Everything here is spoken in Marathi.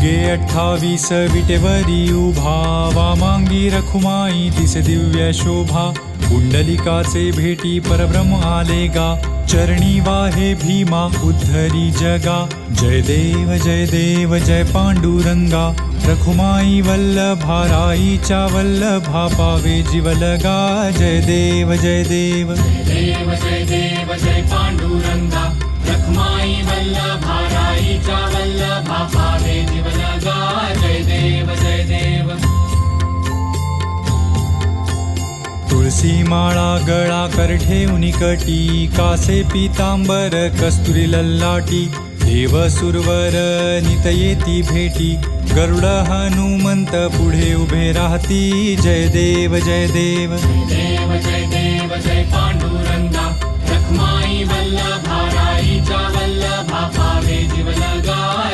28 विटेवरी उभा, वामांगी रखुमाई तिसे दिव्य शोभा. कुंडलिकाचे भेटी परब्रह्म आले गा, चरणी वाहे भीमा उद्धरी जगा. जय देव जय पांडुरंगा, रखुमाई वल्लभा राईच्या वल्लभा पावे जीवलगा. जय देव जय देव जय पांडुरंगा, रखुमाई वल्लभा राईच्या वल्लभा पावे जीवलगा. जय देव जय देव. तुळसी माळा गळा कर ठेवून कटी, कासे पीतांबर कस्तुरी लल्लाटी. देव सुरवर नित येती भेटी, गरुड हनुमंत पुढे उभे राहती. जय देव जय देव जय पांडुरंगा, रखुमाई वल्लभा